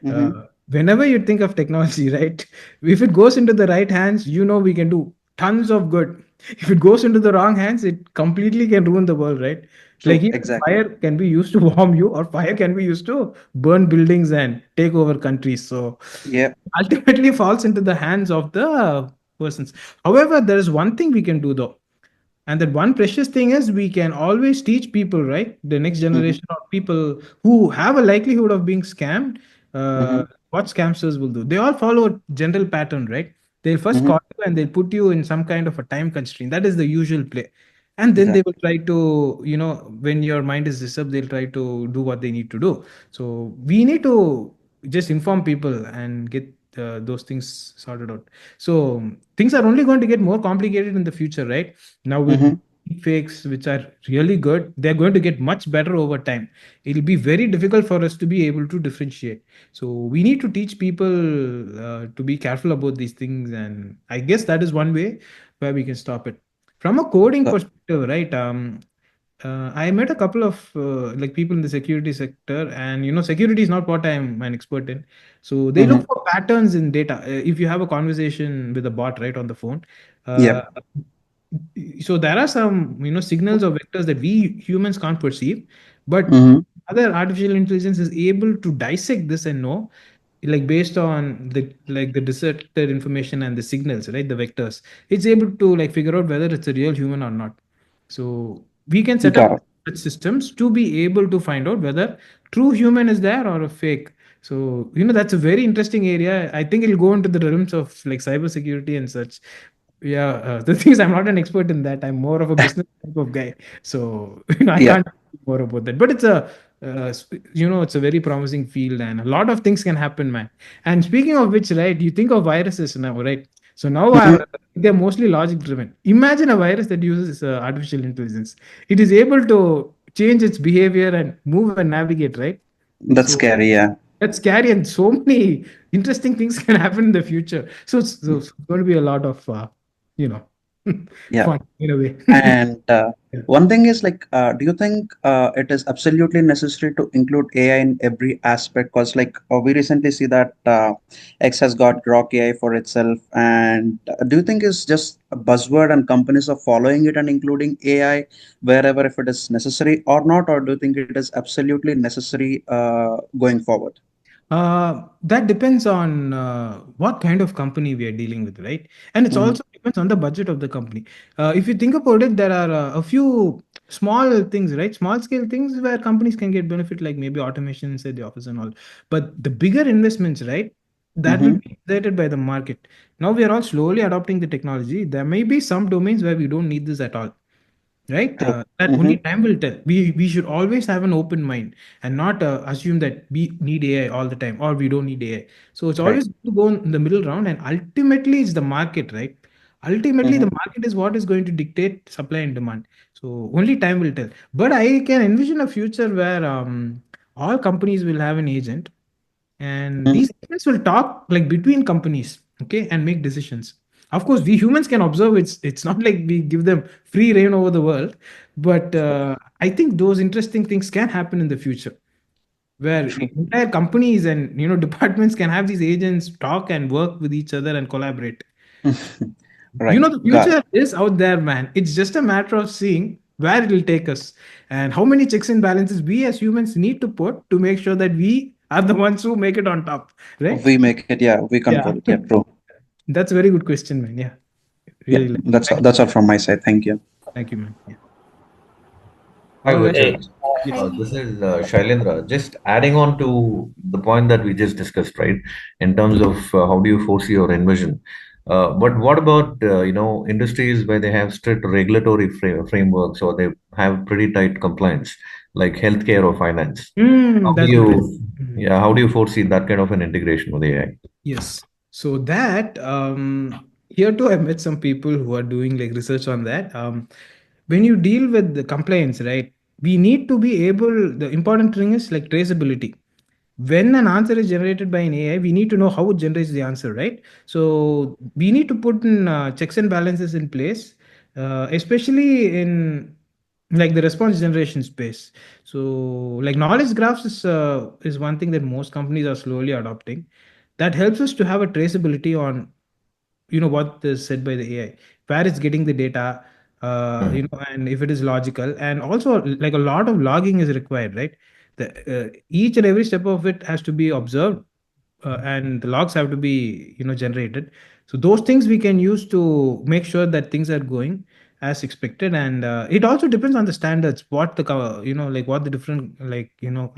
Mm-hmm. Whenever you think of technology, right? If it goes into the right hands, we can do tons of good. If it goes into the wrong hands, it completely can ruin the world, right? Like True, even exactly. fire can be used to warm you, or fire can be used to burn buildings and take over countries. So Yeah. ultimately falls into the hands of the persons. However, there is one thing we can do though, and that one precious thing is we can always teach people, right? The next Mm-hmm. generation of people who have a likelihood of being scammed, Mm-hmm. what scamsters will do. They all follow a general pattern, right? They'll first Mm-hmm. call you and they'll put you in some kind of a time constraint. That is the usual play. And then they will Exactly. try to, when your mind is disturbed, they'll try to do what they need to do. So we need to just inform people and get those things sorted out. So things are only going to get more complicated in the future, right? Now with Mm-hmm. fakes, which are really good, they're going to get much better over time. It'll be very difficult for us to be able to differentiate. So we need to teach people to be careful about these things, and I guess that is one way where we can stop it. From a coding perspective, right? I met a couple of like people in the security sector, and security is not what I'm an expert in. So they Mm-hmm. look for patterns in data. If you have a conversation with a bot, right, on the phone, uh, Yep. so there are some signals or vectors that we humans can't perceive, but Mm-hmm. other artificial intelligence is able to dissect this and know, like based on the dissected information and the signals, right, the vectors, it's able to like figure out whether it's a real human or not. So we can set Got up it. such systems to be able to find out whether true human is there or a fake. So that's a very interesting area. I think it'll go into the realms of like cybersecurity and such. Yeah, the thing is, I'm not an expert in that. I'm more of a business type of guy, so I Yeah. can't talk more about that. But it's it's a very promising field, and a lot of things can happen, man. And speaking of which, right, you think of viruses now, right? So now Mm-hmm. they're mostly logic driven. Imagine a virus that uses artificial intelligence. It is able to change its behavior and move and navigate, right? That's So scary. Yeah. that's scary, and so many interesting things can happen in the future. So it's going to be a lot of you know Yeah. fun in a way. And Yeah. one thing is like, do you think it is absolutely necessary to include AI in every aspect? Because like we recently see that X has got Grok AI for itself, and do you think it's just a buzzword and companies are following it and including AI wherever if it is necessary or not, or do you think it is absolutely necessary going forward? That depends on what kind of company we are dealing with, right? And it's Mm-hmm. also depends on the budget of the company. If you think about it, there are a few small things, right? Small scale things where companies can get benefit, like maybe automation inside the office and all. But the bigger investments, right? That will Mm-hmm. be decided by the market. Now we are all slowly adopting the technology. There may be some domains where we don't need this at all, right? True. That only Mm-hmm. time will tell. We should always have an open mind and not assume that we need AI all the time or we don't need AI. So it's Right. always good to go in the middle ground, and ultimately it's the market, right? Ultimately Mm-hmm. the market is what is going to dictate supply and demand. So only time will tell. But I can envision a future where all companies will have an agent, and Mm-hmm. these agents will talk like between companies, okay, and make decisions. Of course we humans can observe. It's not like we give them free reign over the world, but I think those interesting things can happen in the future, where True. entire companies and departments can have these agents talk and work with each other and collaborate. Right. The Got it. future is out there, man. It's just a matter of seeing where it will take us and how many checks and balances we as humans need to put to make sure that we are the ones who make it on top, right? We make it. Yeah. We Yeah. control it. Yeah. True. That's a very good question, man. Yeah. Yeah. Really like. Thank That's all from my side. Thank you. thank you, man. Yeah. Hi, All right. Hey, Vijay. Yes. Hi. This is Shailendra. Just adding on to the point that we just discussed, right? In terms of how do you foresee or envision. But what about industries where they have strict regulatory frameworks or they have pretty tight compliance, like healthcare or finance? How do That's interesting. you, yeah, how do you foresee that kind of an integration with AI? Yes. So that here too, I met some people who are doing like research on that. When you deal with the compliance, right? We need to be able. The important thing is like traceability. When an answer is generated by an AI, we need to know how it generates the answer, right? So we need to put in checks and balances in place, especially in like the response generation space. So like knowledge graphs is one thing that most companies are slowly adopting. That helps us to have a traceability on what is said by the AI, where it's getting the data, and if it is logical, and also like a lot of logging is required, right? Each and every step of it has to be observed, and the logs have to be generated. So those things we can use to make sure that things are going as expected, and it also depends on the standards, what the like what the different like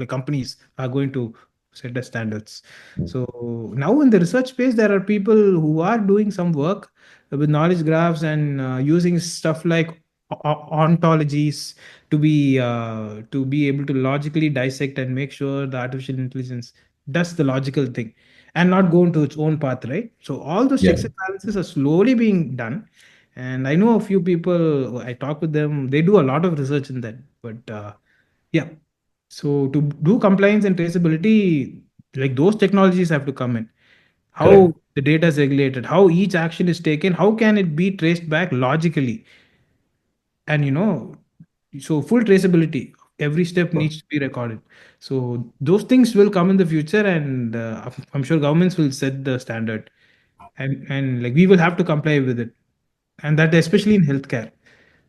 companies are going to set as standards. So now in the research space, there are people who are doing some work with knowledge graphs and using stuff like ontologies to be able to logically dissect and make sure the artificial intelligence does the logical thing. and not go into its own path, right? So all those Yeah. checks and balances are slowly being done. And I know a few people, I talk with them, they do a lot of research in that. But yeah, so to do compliance and traceability, like those technologies have to come in. How Correct. the data is regulated, how each action is taken, how can it be traced back logically? And so full traceability, every step needs to be recorded. So those things will come in the future, and I'm sure governments will set the standard, and like we will have to comply with it, and that especially in healthcare.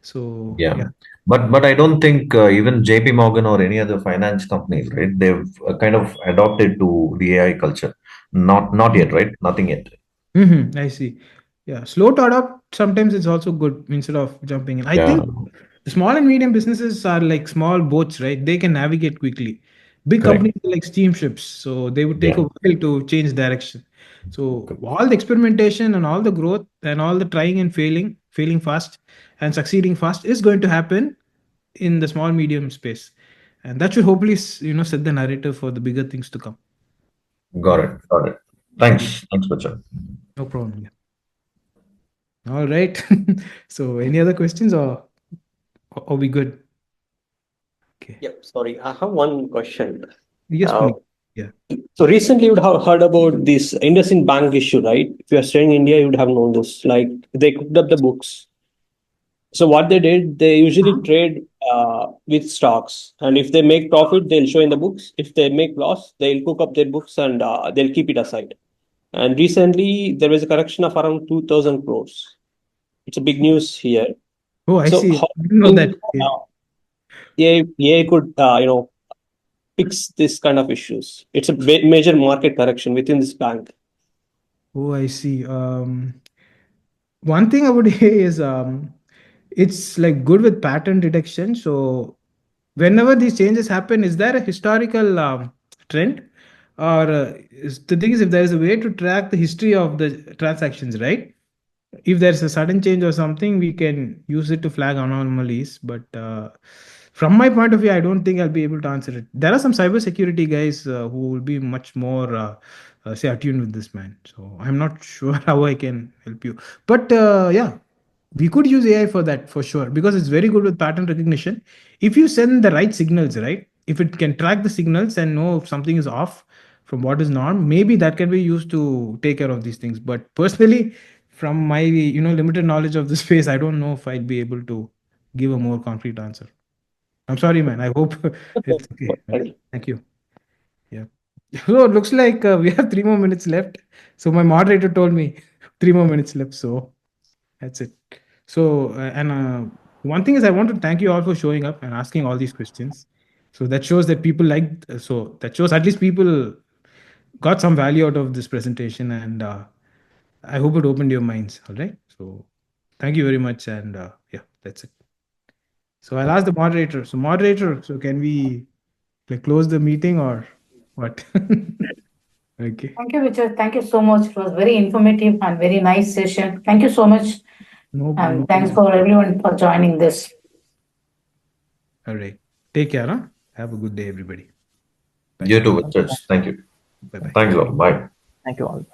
So Yeah. yeah. But I don't think even JP Morgan or any other finance companies, right? They've kind of adopted to the AI culture. Not yet, right? Nothing yet. I see. Yeah, slow to adopt. Sometimes it's also good instead of jumping in. I Yeah. think the small and medium businesses are like small boats, right? They can navigate quickly. Big Correct. companies are like steamships, so they would take Yeah. a while to change direction. So all the experimentation and all the growth and all the trying and failing fast and succeeding fast is going to happen in the small medium space, and that should hopefully set the narrative for the bigger things to come. Got it. Got it. Thanks. Thanks, Bachchan. No problem. Yeah. All right. So any other questions, or are we good? Okay. Yep, sorry, I have one question. Yes, Uh, Puneet. Yeah. so recently you would have heard about this IndusInd Bank issue, right? If you are staying in India, you would have known this. Like they cooked up the books. So what they did, they usually trade with stocks, and if they make profit, they'll show in the books. If they make loss, they'll cook up their books and they'll keep it aside. And recently, there was a correction of around 2,000 crores. It's a big news here. Oh, I So see. how I do didn't know you that. think Yeah. AI could fix this kind of issues? It's a major market correction within this bank. Oh, I see. One thing I would say is it's like good with pattern detection. So whenever these changes happen, is there a historical trend? Or the thing is, if there is a way to track the history of the transactions, right? If there's a sudden change or something, we can use it to flag anomalies. But from my point of view, I don't think I'll be able to answer it. There are some cybersecurity guys who will be much more, say, attuned with this, man. So I'm not sure how I can help you. But yeah, we could use AI for that for sure, because it's very good with pattern recognition. If you send the right signals, right? If it can track the signals and know if something is off from what is norm, maybe that can be used to take care of these things. But personally, from my limited knowledge of the space, I don't know if I'd be able to give a more concrete answer. I'm sorry, man. I hope it's okay. Okay. Thank you. Yeah. So it looks like we have 3 more minutes left. So my moderator told me 3 more minutes left. So that's it. So and one thing is, I want to thank you all for showing up and asking all these questions. So that shows that people liked. So that shows at least people got some value out of this presentation, and I hope it opened your minds. All right. So thank you very much, and yeah, that's it. So I'll ask the moderator. So moderator, so can we like close the meeting or what? Okay. Thank you, Richard. Thank you so much. It was very informative and very nice session. Thank you so much. No, And no thanks problem. for everyone for joining this. All right. Take care. Huh? Have a good day, everybody. Bye. You too, Bachchan. Thank you. Bye bye. Thanks a lot. Bye. Thank you all.